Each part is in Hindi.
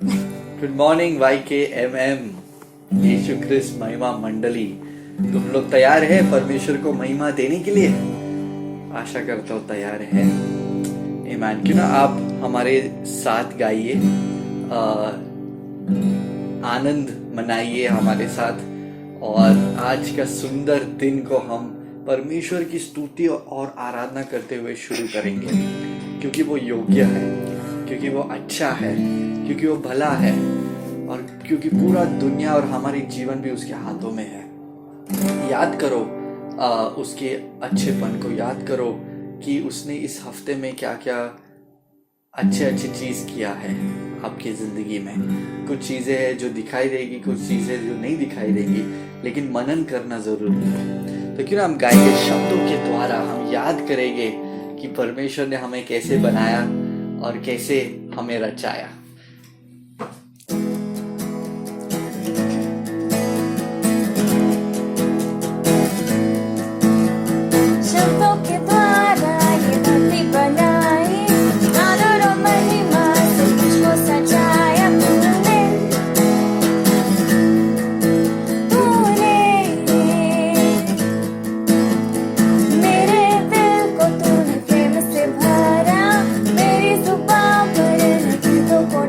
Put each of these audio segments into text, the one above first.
गुड मॉर्निंग YKMM यीशु क्रिस्त महिमा मंडली। तुम लोग तैयार है परमेश्वर को महिमा देने के लिए? आशा करता हूँ तैयार है। ईमान, क्यों ना आप हमारे साथ गाइए, आनंद मनाइए हमारे साथ। और आज का सुंदर दिन को हम परमेश्वर की स्तुति और आराधना करते हुए शुरू करेंगे, क्योंकि वो योग्य है, क्योंकि वो अच्छा है, क्योंकि वो भला है, और क्योंकि पूरा दुनिया और हमारी जीवन भी उसके हाथों में है। याद करो उसके अच्छेपन को, याद करो कि उसने इस हफ्ते में क्या क्या अच्छे चीज किया है आपकी जिंदगी में। कुछ चीजें हैं जो दिखाई देगी, कुछ चीजें जो नहीं दिखाई देंगी, लेकिन मनन करना जरूरी है। तो क्यों ना हम गाएंगे शब्दों के द्वारा, हम याद करेंगे कि परमेश्वर ने हमें कैसे बनाया और कैसे हमें रचाया। शब्दों के द्वारा ये धरती बनाई, आदर और महिमा से मुझको सजाया तूने। मेरे दिल को तूने प्रेम से भरा, मेरी जुबान पर गीतों को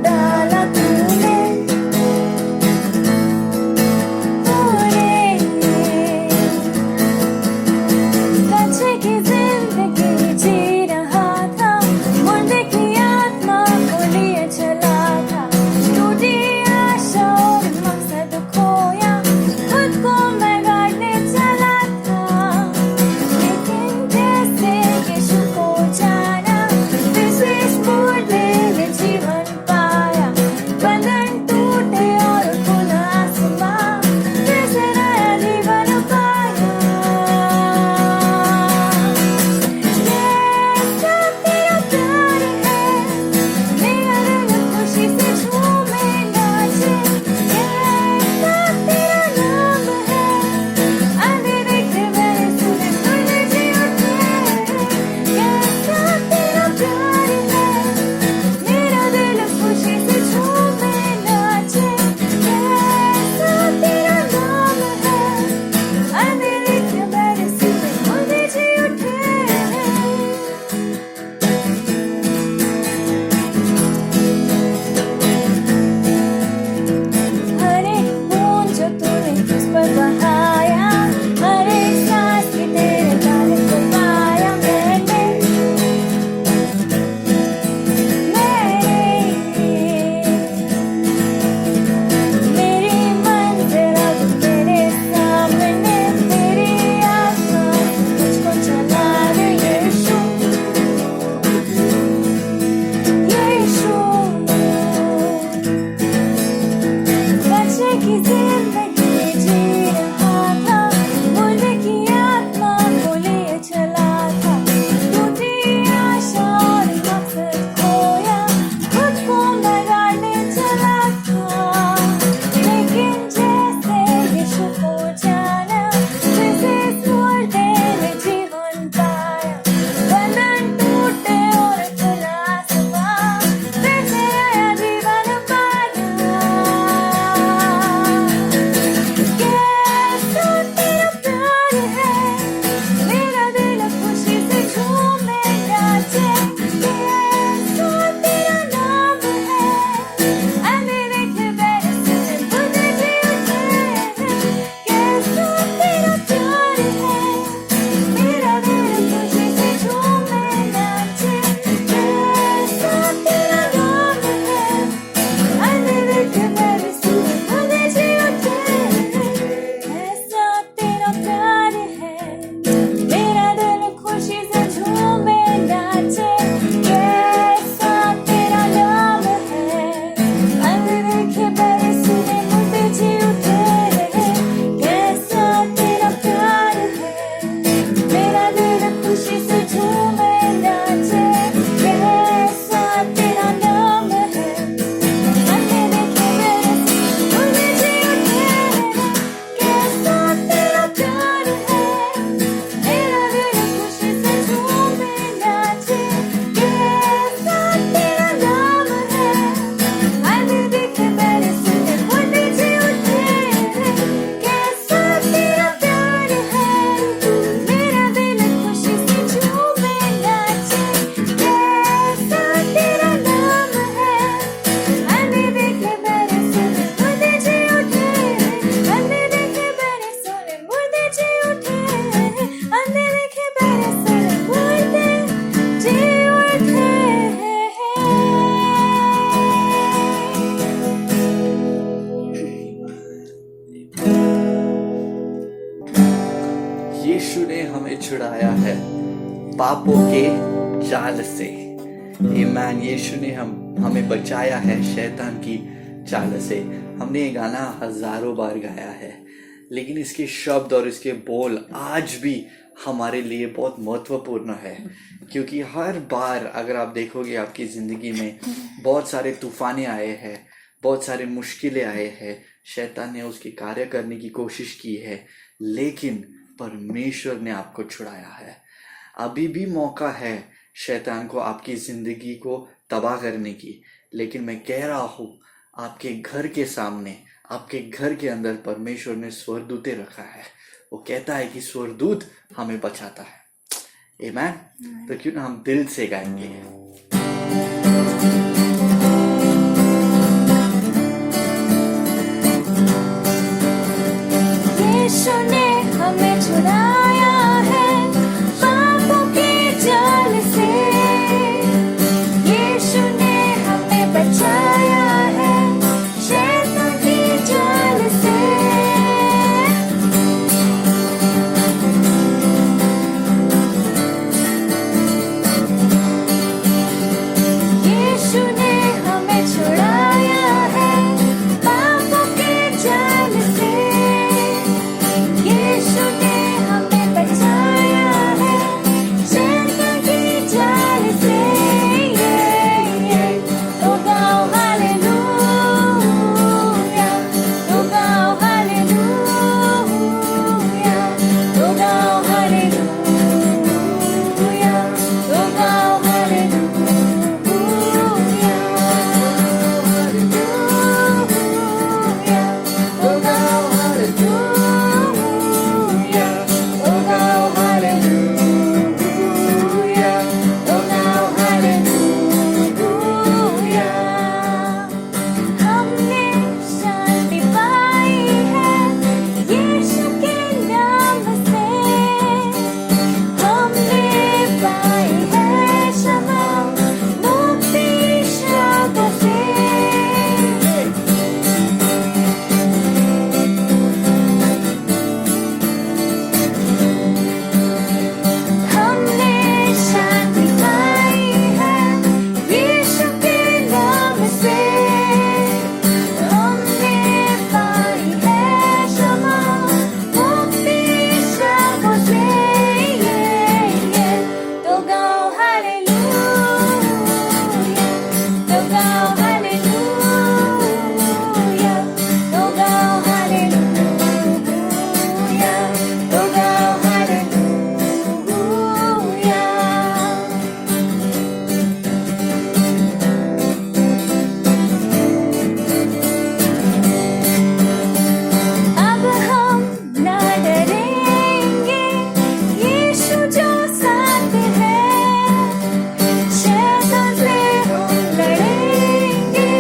पापों के जाल से। ईमान, यीशु ने हमें बचाया है शैतान की चाल से। हमने ये गाना हजारों बार गाया है, लेकिन इसके शब्द और इसके बोल आज भी हमारे लिए बहुत महत्वपूर्ण है, क्योंकि हर बार अगर आप देखोगे आपकी ज़िंदगी में बहुत सारे तूफाने आए हैं, बहुत सारे मुश्किलें आए हैं, शैतान ने उसकी कार्य करने की कोशिश की है, लेकिन परमेश्वर ने आपको छुड़ाया है। अभी भी मौका है शैतान को आपकी ज़िंदगी को तबाह करने की, लेकिन मैं कह रहा हूँ आपके घर के सामने, आपके घर के अंदर परमेश्वर ने स्वर्गदूते रखा है। वो कहता है कि स्वर्गदूत हमें बचाता है। आमीन। तो क्यों ना हम दिल से गाएंगे। यीशु ने हमें छुड़ाया है पापों के जाल से। यीशु ने हमें बचाया है शैतान की जाल से। यीशु ने हमें छुड़ाया है पापों के जाल से। यीशु ने हमें बचाया है शैतान की जाल से। तो गाओ हालेलुया, तो गाओ हालेलुया, तो गाओ हालेलुया, तो गाओ हालेलुया, हालेलुया, तो गाओ हालेलुया, तो गाओ हालेलुया, तो गाओ हालेलुया। हमने शांति पाई है यीशु के नाम से। हमने पाई है क्षमा मुक्ति शाप से। हमने शांति पाई है यीशु के नाम से। हमने पाई है क्षमा मुक्ति शाप से। तो गाओ हालेलुया, तो गाओ हालेलुया, तो गाओ हालेलुया, तो गाओ हालेलुया। अब हम ना डरेंगे, यीशु जो साथ है। शैतान से हम लड़ेंगे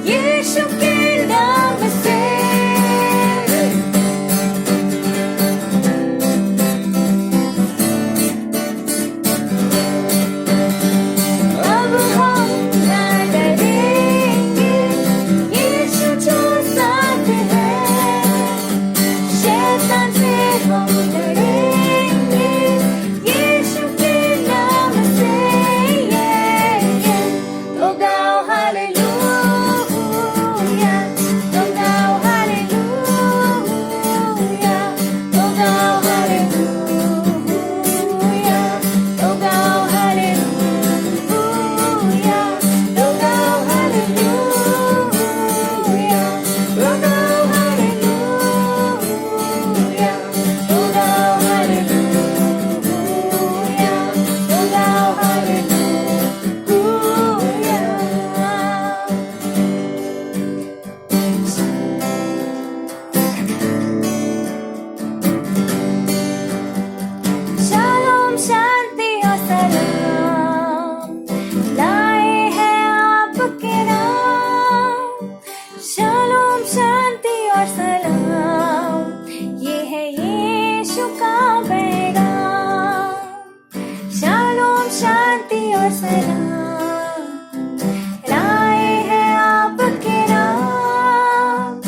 यीशु के नाम से। अब हम ना डरेंगे, यीशु जो साथ है। शैतान से हम लड़ेंगे यीशु के नाम से। तो गाओ हालेलुया, तो गाओ हालेलुया, तो गाओ हालेलुया, तो गाओ हालेलुया, तो गाओ हालेलुया, तो गाओ हालेलुया, तो गाओ हालेलुया, तो गाओ हालेलुया। शालोम, शांति और सलाम लाए हैं आपके नाम। शालोम, शांति और सलाम, ये है यीशु का पैगाम। शालोम, शांति और सलाम लाए हैं आपके नाम।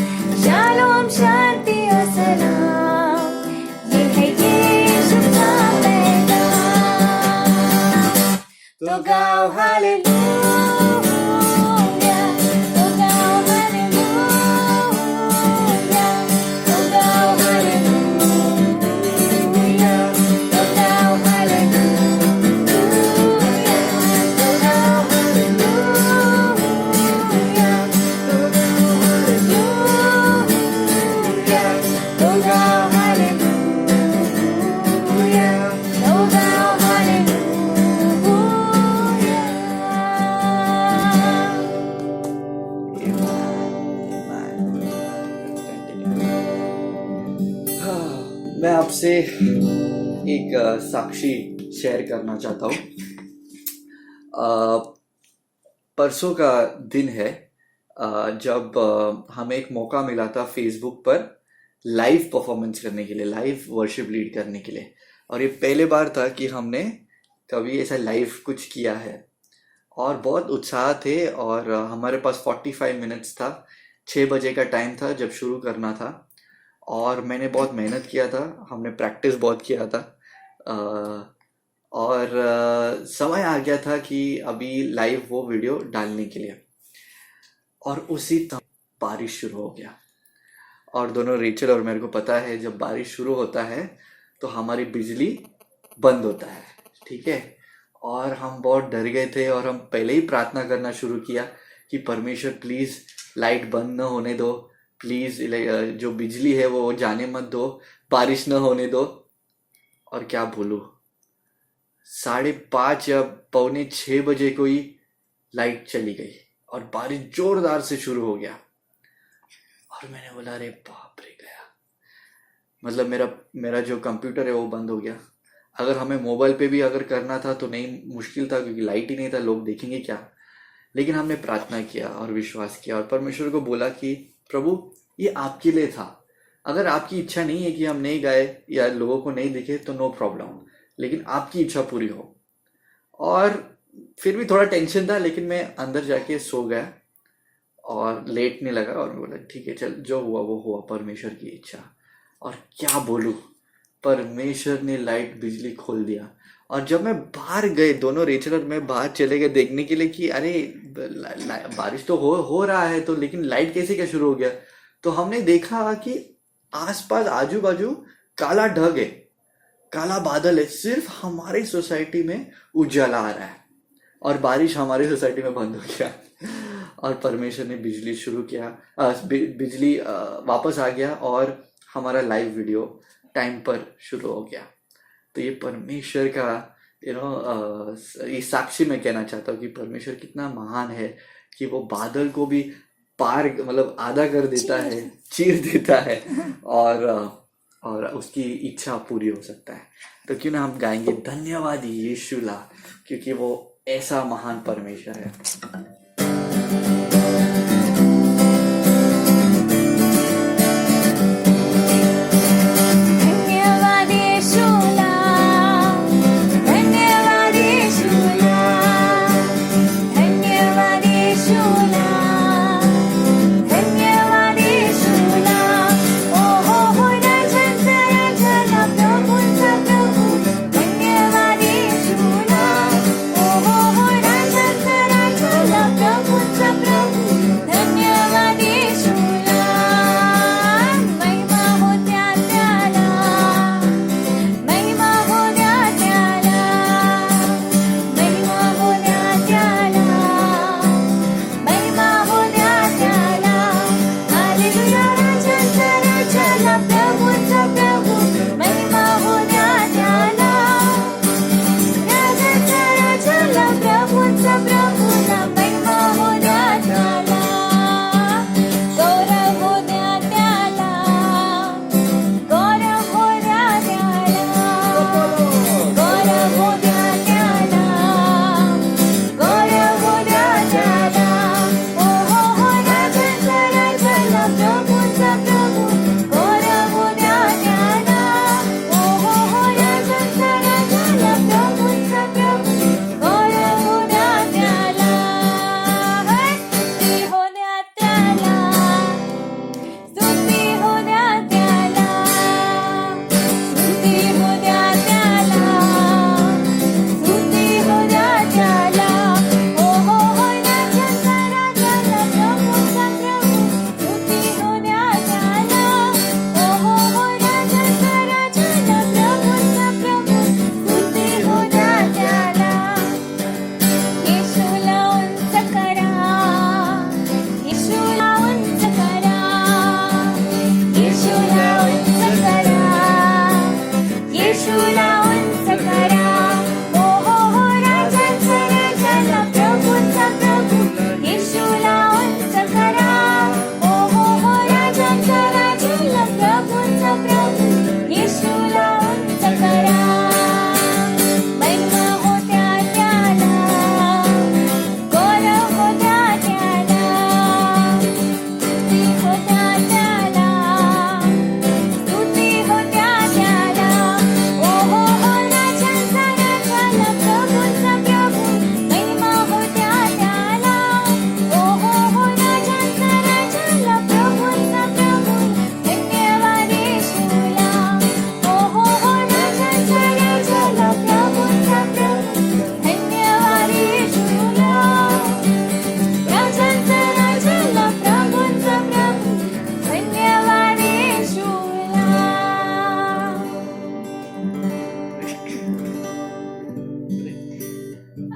शालोम, शांति और सलाम, ये है यीशु का पैगाम। तो गाओ हालेलुया, तो गाओ हालेलुया, तो गाओ हालेलुया, तो गाओ हालेलुया, तो गाओ हालेलुया, तो गाओ हालेलुया, तो गाओ मैं आपसे एक साक्षी शेयर करना चाहता हूँ। परसों का दिन है जब हमें एक मौका मिला था फेसबुक पर लाइव परफॉर्मेंस करने के लिए, लाइव वर्शिप लीड करने के लिए। और ये पहले बार था कि हमने कभी ऐसा लाइव कुछ किया है और बहुत उत्साह थे। और हमारे पास 45 मिनट्स था, 6 बजे का टाइम था जब शुरू करना था। और मैंने बहुत मेहनत किया था, हमने प्रैक्टिस बहुत किया था। और समय आ गया था कि अभी लाइव वो वीडियो डालने के लिए। और उसी तरह बारिश शुरू हो गया। और दोनों रेचल और मेरे को पता है जब बारिश शुरू होता है तो हमारी बिजली बंद होता है, ठीक है। और हम बहुत डर गए थे और हम पहले ही प्रार्थना करना शुरू किया कि परमेश्वर प्लीज़ लाइट बंद न होने दो, प्लीज़ जो बिजली है वो जाने मत दो, बारिश न होने दो। और क्या बोलूँ, 5:30 या 5:45 बजे को ही लाइट चली गई और बारिश जोरदार से शुरू हो गया। और मैंने बोला अरे बाप रे, गया। मतलब मेरा जो कंप्यूटर है वो बंद हो गया। अगर हमें मोबाइल पे भी अगर करना था तो नहीं, मुश्किल था क्योंकि लाइट ही नहीं था, लोग देखेंगे क्या। लेकिन हमने प्रार्थना किया और विश्वास किया और परमेश्वर को बोला कि प्रभु ये आपके लिए था। अगर आपकी इच्छा नहीं है कि हम नहीं गाए या लोगों को नहीं दिखे तो नो प्रॉब्लम, लेकिन आपकी इच्छा पूरी हो। और फिर भी थोड़ा टेंशन था, लेकिन मैं अंदर जाके सो गया और लेटने लगा और बोला ठीक है चल, जो हुआ वो हुआ, परमेश्वर की इच्छा। और क्या बोलूँ, परमेश्वर ने लाइट बिजली खोल दिया। और जब मैं बाहर गए, दोनों रेचल और मैं बाहर चले गए देखने के लिए कि अरे बारिश तो हो रहा है तो, लेकिन लाइट कैसे क्या शुरू हो गया। तो हमने देखा कि आसपास आजू बाजू काला ढग है, काला बादल है, सिर्फ हमारी सोसाइटी में उजाला आ रहा है और बारिश हमारी सोसाइटी में बंद हो गया। और परमेश्वर ने बिजली शुरू किया, बिजली वापस आ गया और हमारा लाइव वीडियो टाइम पर शुरू हो गया। तो ये परमेश्वर का ये साक्षी मैं कहना चाहता हूँ कि परमेश्वर कितना महान है कि वो बादल को भी पार, मतलब आधा कर देता है, चीर देता है और उसकी इच्छा पूरी हो सकता है। तो क्यों ना हम गाएंगे धन्यवाद यीशु ला, क्योंकि वो ऐसा महान परमेश्वर है। प्रभु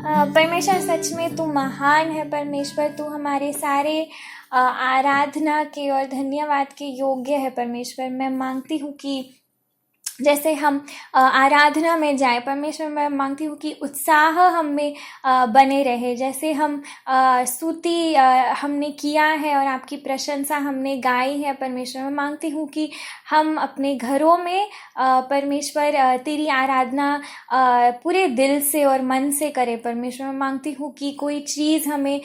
परमेश्वर सच में तू महान है। परमेश्वर तू हमारे सारे आराधना के और धन्यवाद के योग्य है। परमेश्वर मैं मांगती हूँ कि जैसे हम आराधना में जाए, परमेश्वर मैं मांगती हूँ कि उत्साह हम में बने रहे। जैसे हम स्तुति हमने किया है और आपकी प्रशंसा हमने गाई है, परमेश्वर मैं मांगती हूँ कि हम अपने घरों में परमेश्वर तेरी आराधना पूरे दिल से और मन से करें। परमेश्वर मैं मांगती हूँ कि कोई चीज़ हमें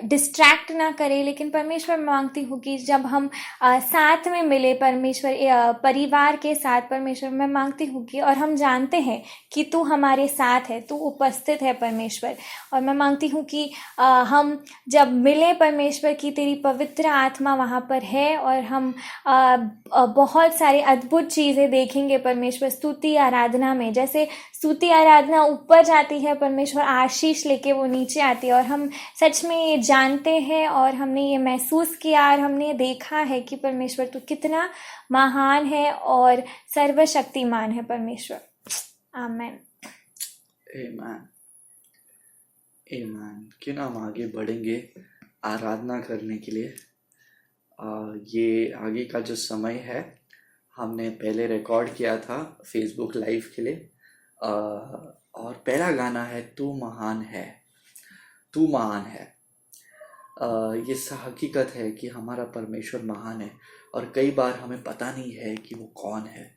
डिस्ट्रैक्ट ना करे, लेकिन परमेश्वर मैं मांगती हूँ कि जब हम साथ में मिले परमेश्वर परिवार के साथ, परमेश्वर मैं मांगती हूँ कि और हम जानते हैं कि तू हमारे साथ है, तू उपस्थित है परमेश्वर। और मैं मांगती हूँ कि हम जब मिले परमेश्वर की तेरी पवित्र आत्मा वहाँ पर है और हम बहुत सारे अद्भुत चीज़ें देखेंगे परमेश्वर स्तुति आराधना में। जैसे स्तुति आराधना ऊपर जाती है परमेश्वर, आशीष लेके वो नीचे आती है, और हम सच में ये जानते हैं और हमने ये महसूस किया और हमने ये देखा है कि परमेश्वर तू कितना महान है और सर्वशक्तिमान है परमेश्वर। आमेन। आमीन, आमीन। क्यों ना हम आगे बढ़ेंगे आराधना करने के लिए। ये आगे का जो समय है हमने पहले रिकॉर्ड किया था फेसबुक लाइव के लिए, और पहला गाना है तू महान है, तू महान है। ये हकीकत है कि हमारा परमेश्वर महान है, और कई बार हमें पता नहीं है कि वो कौन है।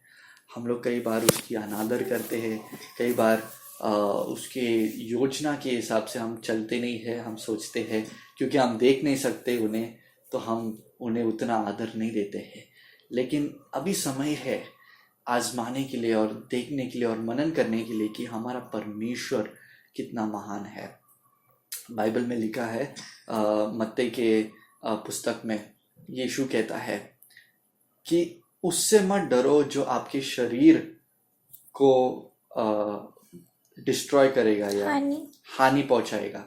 हम लोग कई बार उसकी अनादर करते हैं, कई बार उसके योजना के हिसाब से हम चलते नहीं है। हम सोचते हैं क्योंकि हम देख नहीं सकते उन्हें, तो हम उन्हें उतना आदर नहीं देते हैं। लेकिन अभी समय है आजमाने के लिए और देखने के लिए और मनन करने के लिए कि हमारा परमेश्वर कितना महान है। बाइबल में लिखा है मत्ती के पुस्तक में यीशु कहता है कि उससे मत डरो जो आपके शरीर को डिस्ट्रॉय करेगा या हानि पहुंचाएगा,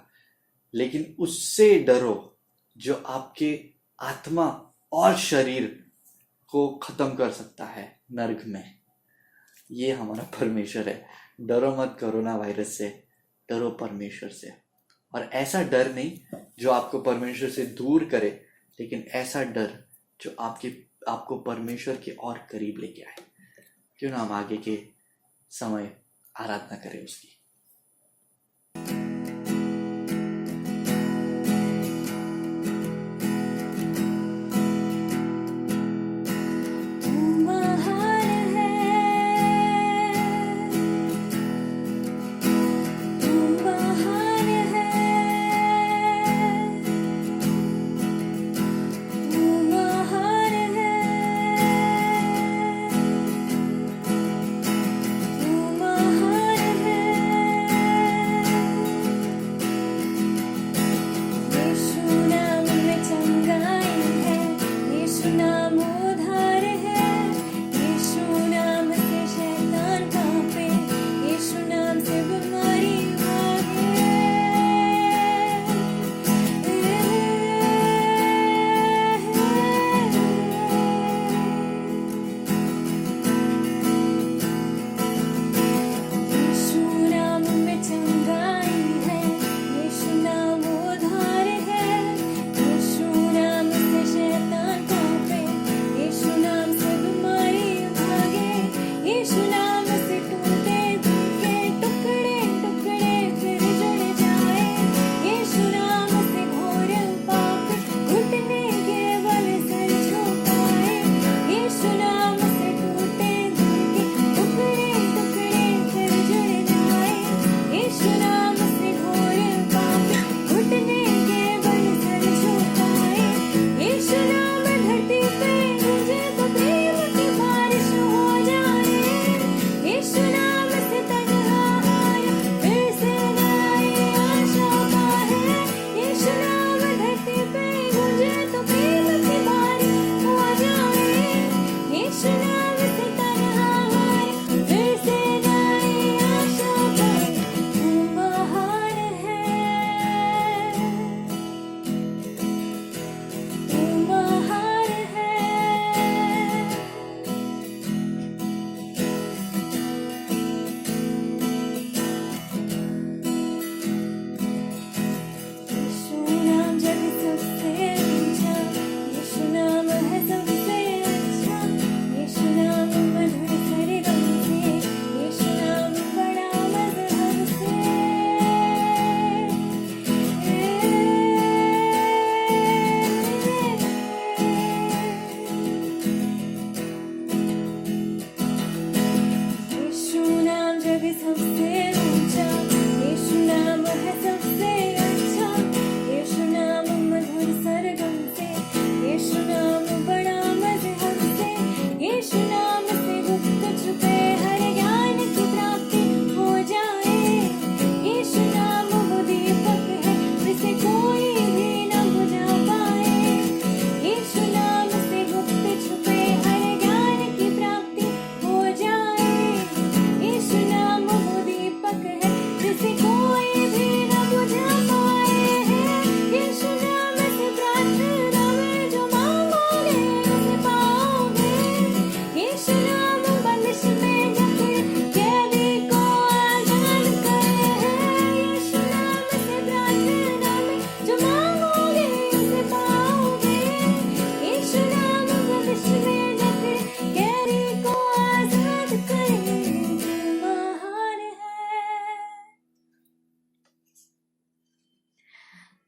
लेकिन उससे डरो जो आपके आत्मा और शरीर को खत्म कर सकता है नरक में। ये हमारा परमेश्वर है। डरो मत कोरोना वायरस से, डरो परमेश्वर से। और ऐसा डर नहीं जो आपको परमेश्वर से दूर करे, लेकिन ऐसा डर जो आपको परमेश्वर के और करीब लेके आए। क्यों ना हम आगे के समय आराधना करें उसकी। तू महान है।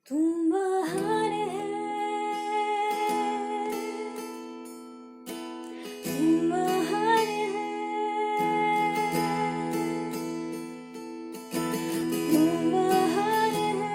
तू महान है, तू महान है, तू महान है।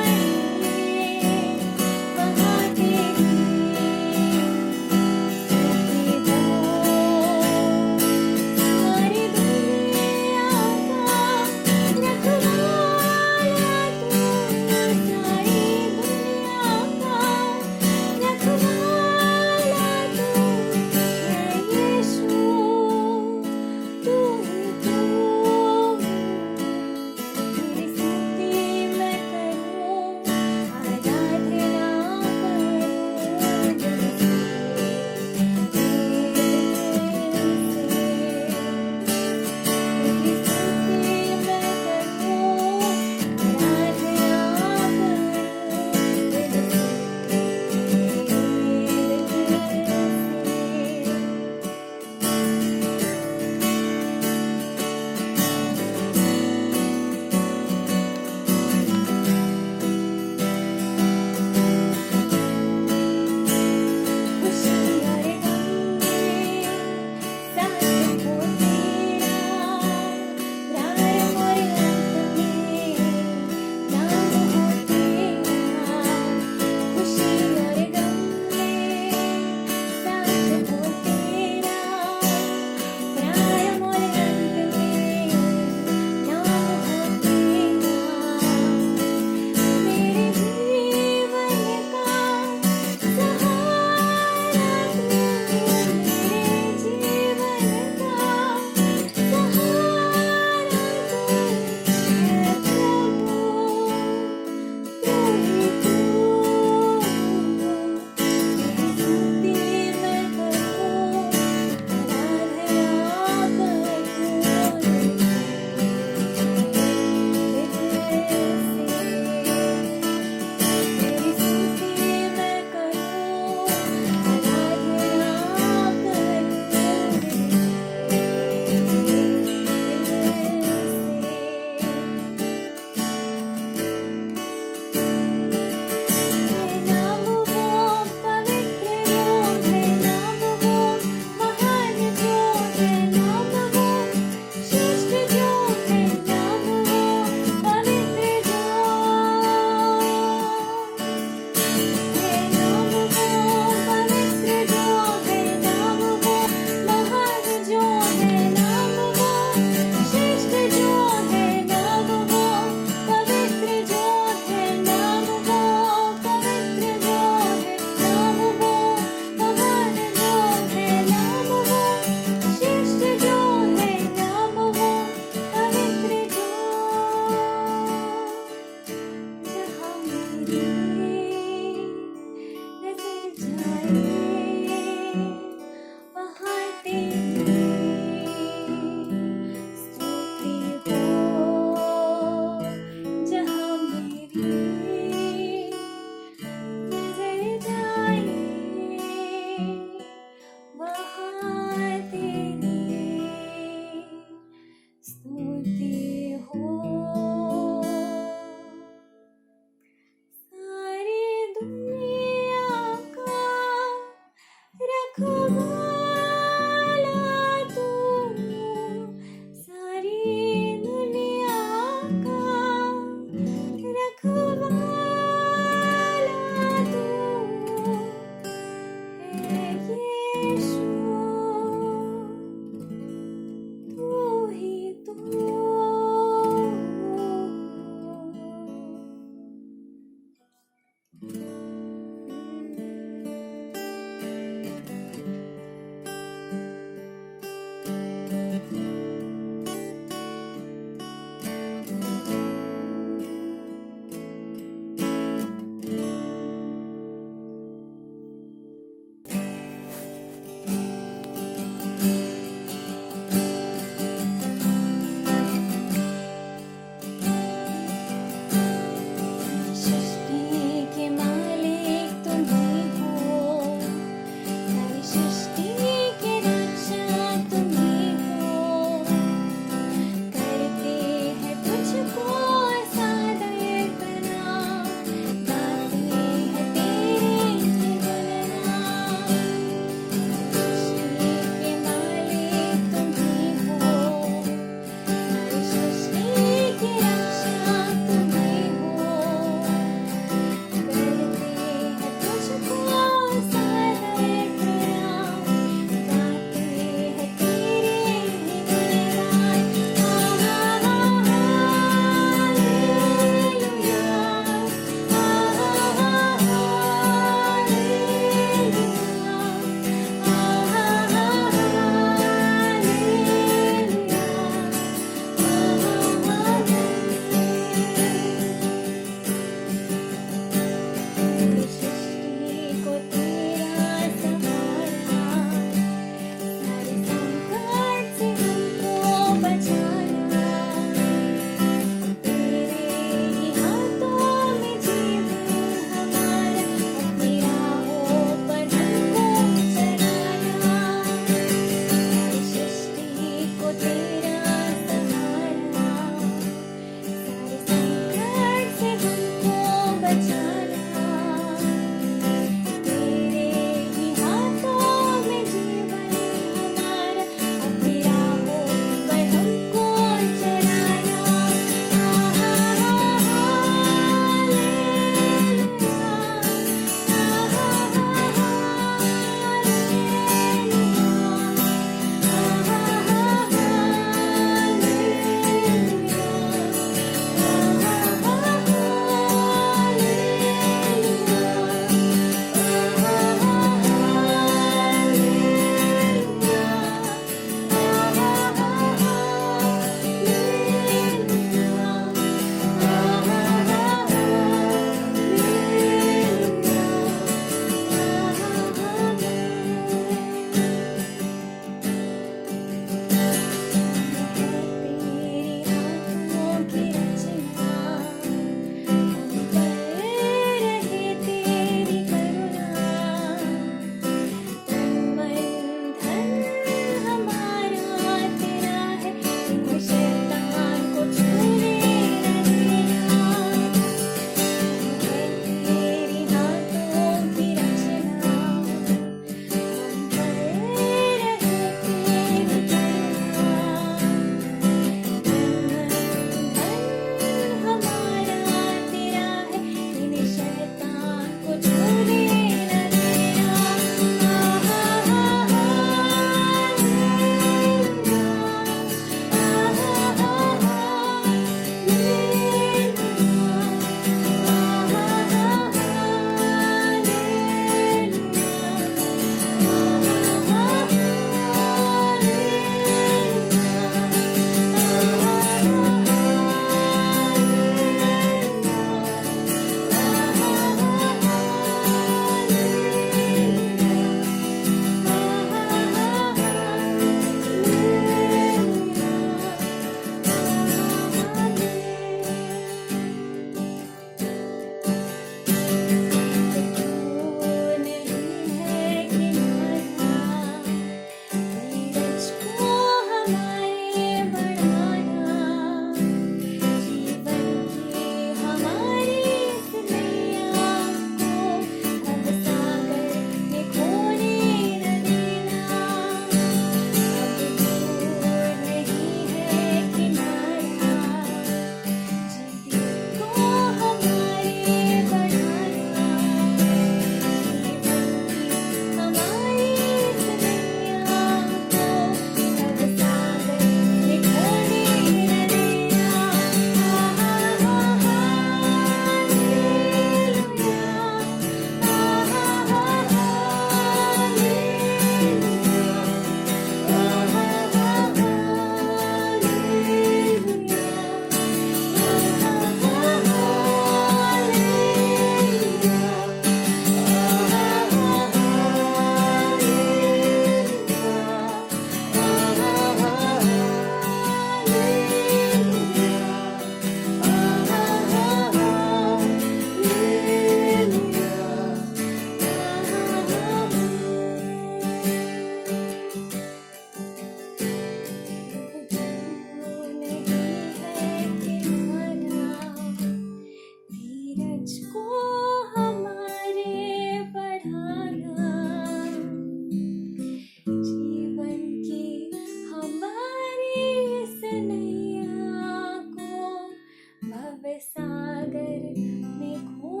भव सागर में खो